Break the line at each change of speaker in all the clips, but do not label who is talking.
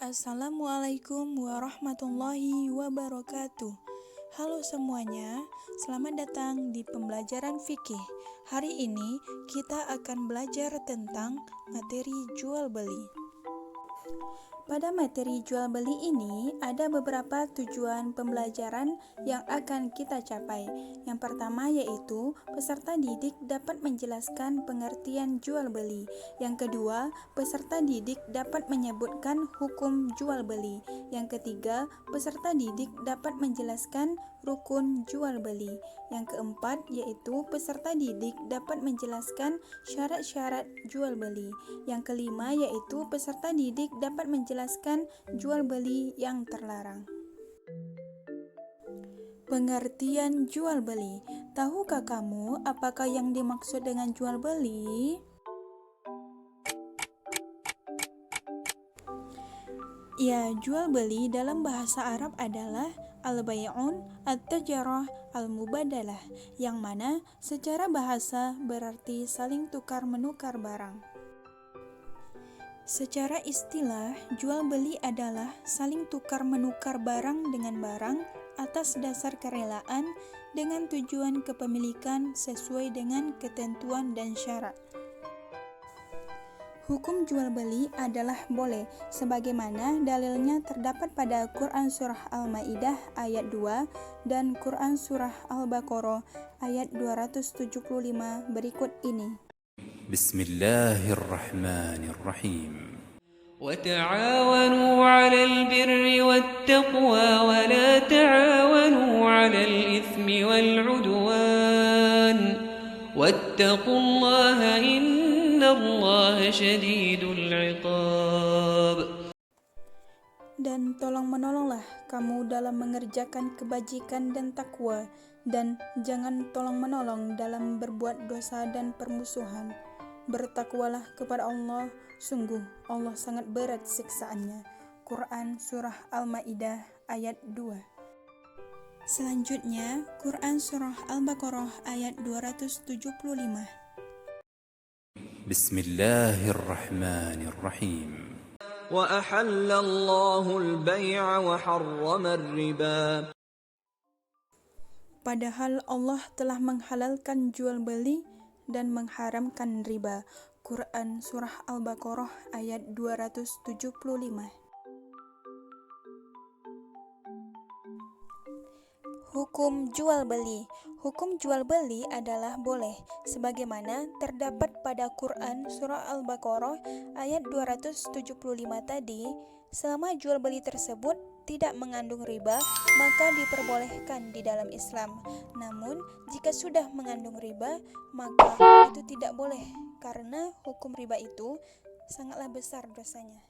Assalamualaikum warahmatullahi wabarakatuh. Halo semuanya, selamat datang di pembelajaran fikih. Hari ini kita akan belajar tentang materi jual beli. Pada materi jual beli ini ada beberapa tujuan pembelajaran yang akan kita capai. Yang pertama yaitu peserta didik dapat menjelaskan pengertian jual beli. Yang kedua, peserta didik dapat menyebutkan hukum jual beli. Yang ketiga, peserta didik dapat menjelaskan rukun jual beli. Yang keempat yaitu peserta didik dapat menjelaskan syarat-syarat jual beli. Yang kelima yaitu peserta didik dapat menjelaskan jual beli yang terlarang. Pengertian jual beli. Tahukah kamu apakah yang dimaksud dengan jual beli? Ya, jual beli dalam bahasa Arab adalah al-bay'un at-tajarah al-mubadalah, yang mana secara bahasa berarti saling tukar menukar barang. Secara istilah, jual beli adalah saling tukar menukar barang dengan barang atas dasar kerelaan dengan tujuan kepemilikan sesuai dengan ketentuan dan syarat. Hukum jual beli adalah boleh, sebagaimana dalilnya terdapat pada Quran Surah Al-Ma'idah ayat 2 dan Quran Surah Al-Baqarah ayat 275 berikut ini.
Bismillahirrahmanirrahim.
وتعاونوا على البر والتقوى ولا تعاونوا على الإثم والعدوان واتقوا الله إن الله شديد العقاب.
Dan tolong-menolonglah kamu dalam mengerjakan kebajikan dan takwa, dan jangan tolong-menolong dalam berbuat dosa dan permusuhan. Bertakwalah kepada Allah, sungguh Allah sangat berat siksaannya. Quran Surah Al-Ma'idah ayat 2. Selanjutnya, Quran Surah Al-Baqarah ayat 275.
Bismillahirrahmanirrahim.
وأحل الله البيع وحرم الربا.
Padahal Allah telah menghalalkan jual beli dan mengharamkan riba. Quran Surah Al-Baqarah ayat 275. Hukum jual beli. Hukum jual beli adalah boleh, sebagaimana terdapat pada Quran Surah Al-Baqarah ayat 275 tadi. Selama jual beli tersebut tidak mengandung riba, maka diperbolehkan di dalam Islam. Namun, jika sudah mengandung riba, maka itu tidak boleh, karena hukum riba itu sangatlah besar dosanya.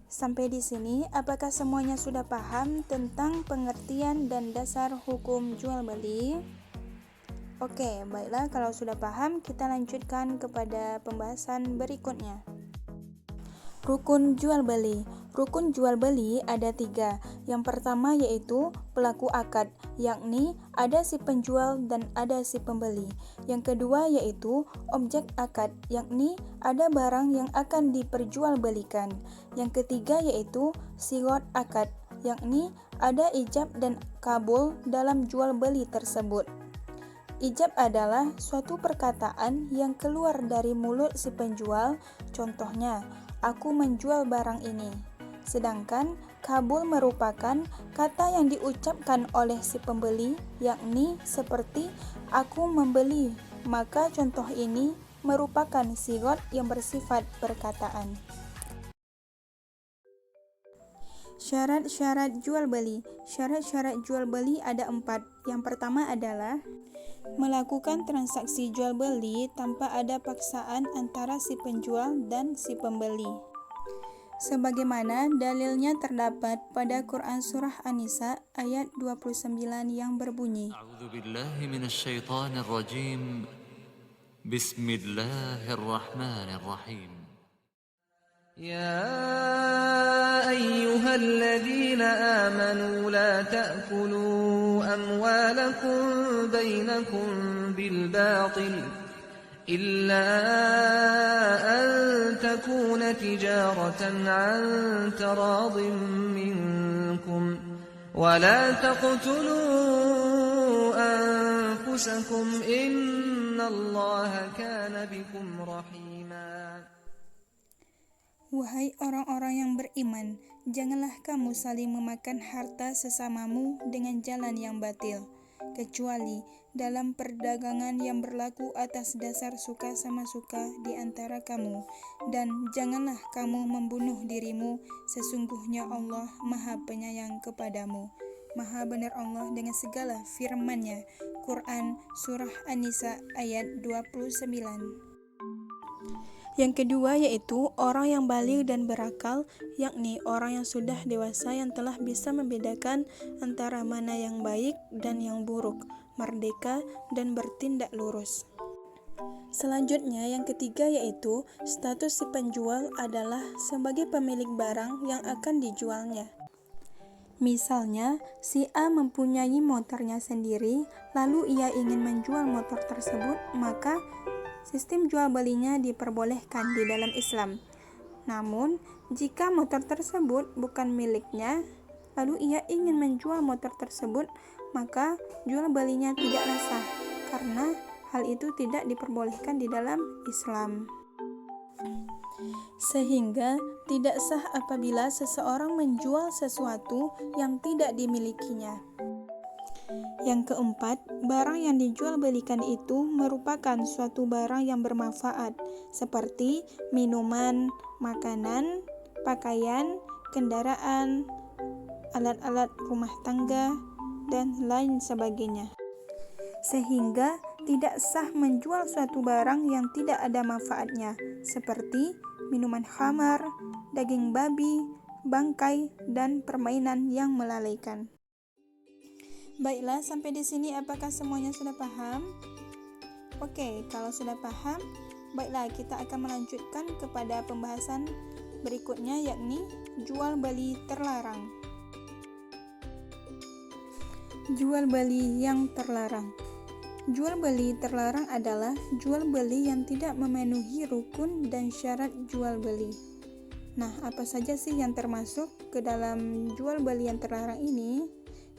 Sampai di sini, apakah semuanya sudah paham tentang pengertian dan dasar hukum jual beli? Oke, baiklah, kalau sudah paham, kita lanjutkan kepada pembahasan berikutnya. Rukun jual beli. Rukun jual beli ada 3. Yang pertama yaitu pelaku akad, yakni ada si penjual dan ada si pembeli. Yang kedua yaitu objek akad, yakni ada barang yang akan diperjualbelikan. Yang ketiga yaitu sigot akad, yakni ada ijab dan kabul dalam jual beli tersebut. Ijab adalah suatu perkataan yang keluar dari mulut si penjual, contohnya, aku menjual barang ini. Sedangkan kabul merupakan kata yang diucapkan oleh si pembeli, yakni seperti aku membeli. Maka contoh ini merupakan sigot yang bersifat perkataan. Syarat-syarat jual beli. Syarat-syarat jual beli ada 4. Yang pertama adalah melakukan transaksi jual beli tanpa ada paksaan antara si penjual dan si pembeli. Sebagaimana dalilnya terdapat pada Quran Surah An-Nisa ayat 29 yang berbunyi,
A'udzu billahi minasyaitonir rajim. Bismillahirrahmanirrahim.
يا أيها الذين آمنوا لا تأكلوا أموالكم بينكم بالباطل إلا أن تكون تجارة عن تراض منكم ولا تقتلوا أنفسكم إن الله كان بكم رحيما.
Wahai orang-orang yang beriman, janganlah kamu saling memakan harta sesamamu dengan jalan yang batil, kecuali dalam perdagangan yang berlaku atas dasar suka sama suka di antara kamu. Dan janganlah kamu membunuh dirimu, sesungguhnya Allah Maha Penyayang kepadamu. Maha benar Allah dengan segala firman-Nya. Quran Surah An-Nisa ayat 29. Yang kedua yaitu orang yang baligh dan berakal, yakni orang yang sudah dewasa yang telah bisa membedakan antara mana yang baik dan yang buruk, merdeka dan bertindak lurus. Selanjutnya yang ketiga yaitu status si penjual adalah sebagai pemilik barang yang akan dijualnya. Misalnya, si A mempunyai motornya sendiri, lalu ia ingin menjual motor tersebut, maka sistem jual belinya diperbolehkan di dalam Islam. Namun, jika motor tersebut bukan miliknya, lalu ia ingin menjual motor tersebut, maka jual belinya tidaklah sah, karena hal itu tidak diperbolehkan di dalam Islam. Sehingga tidak sah apabila seseorang menjual sesuatu yang tidak dimilikinya. Yang keempat, barang yang dijual belikan itu merupakan suatu barang yang bermanfaat, seperti minuman, makanan, pakaian, kendaraan, alat-alat rumah tangga, dan lain sebagainya. Sehingga tidak sah menjual suatu barang yang tidak ada manfaatnya, seperti minuman khamar, daging babi, bangkai, dan permainan yang melalaikan. Baiklah, sampai di sini apakah semuanya sudah paham? Oke, kalau sudah paham, baiklah kita akan melanjutkan kepada pembahasan berikutnya, yakni jual beli terlarang. Jual beli yang terlarang. Jual beli terlarang adalah jual beli yang tidak memenuhi rukun dan syarat jual beli. Nah, apa saja sih yang termasuk ke dalam jual beli yang terlarang ini?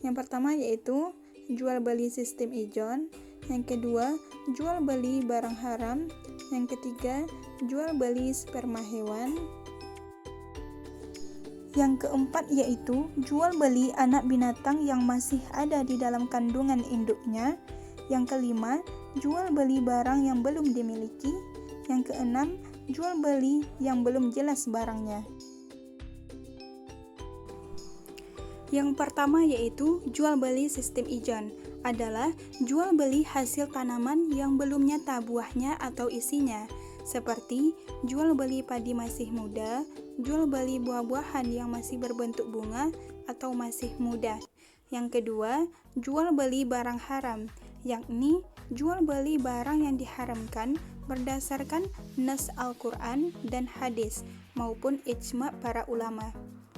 Yang pertama yaitu jual beli sistem ijon, yang kedua jual beli barang haram, yang ketiga jual beli sperma hewan, yang keempat yaitu jual beli anak binatang yang masih ada di dalam kandungan induknya, yang kelima jual beli barang yang belum dimiliki, yang keenam jual beli yang belum jelas barangnya. Yang pertama yaitu jual beli sistem ijon, adalah jual beli hasil tanaman yang belum nyata buahnya atau isinya, seperti jual beli padi masih muda, jual beli buah-buahan yang masih berbentuk bunga atau masih muda. Yang kedua, jual beli barang haram, yakni jual beli barang yang diharamkan berdasarkan nas Al-Quran dan hadis maupun ijma' para ulama.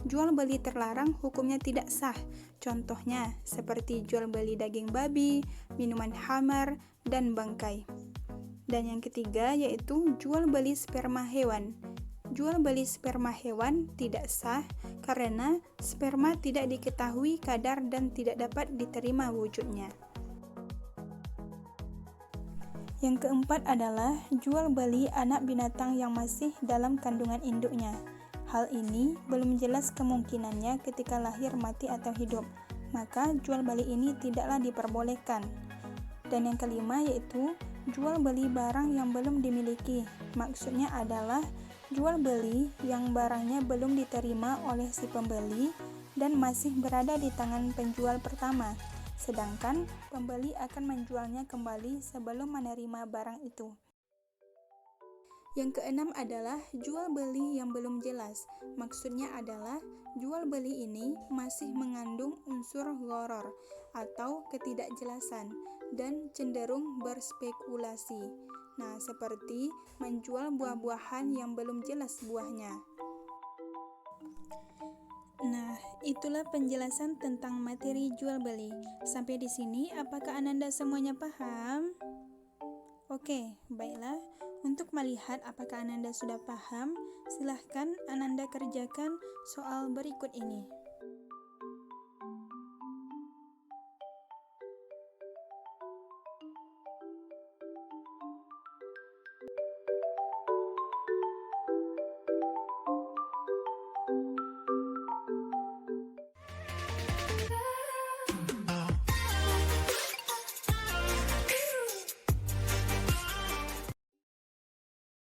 Jual beli terlarang hukumnya tidak sah. Contohnya seperti jual beli daging babi, minuman khamar, dan bangkai. Dan yang ketiga yaitu jual beli sperma hewan. Jual beli sperma hewan tidak sah karena sperma tidak diketahui kadar dan tidak dapat diterima wujudnya. Yang keempat adalah jual beli anak binatang yang masih dalam kandungan induknya. Hal ini belum jelas kemungkinannya ketika lahir, mati, atau hidup, maka jual beli ini tidaklah diperbolehkan. Dan yang kelima yaitu jual beli barang yang belum dimiliki. Maksudnya adalah jual beli yang barangnya belum diterima oleh si pembeli dan masih berada di tangan penjual pertama, sedangkan pembeli akan menjualnya kembali sebelum menerima barang itu. Yang keenam adalah jual beli yang belum jelas. Maksudnya adalah jual beli ini masih mengandung unsur gharar atau ketidakjelasan dan cenderung berspekulasi. Nah, seperti menjual buah-buahan yang belum jelas buahnya. Nah, itulah penjelasan tentang materi jual beli. Sampai di sini apakah Ananda semuanya paham? Oke, baiklah. Untuk melihat apakah Ananda sudah paham, silahkan Ananda kerjakan soal berikut ini.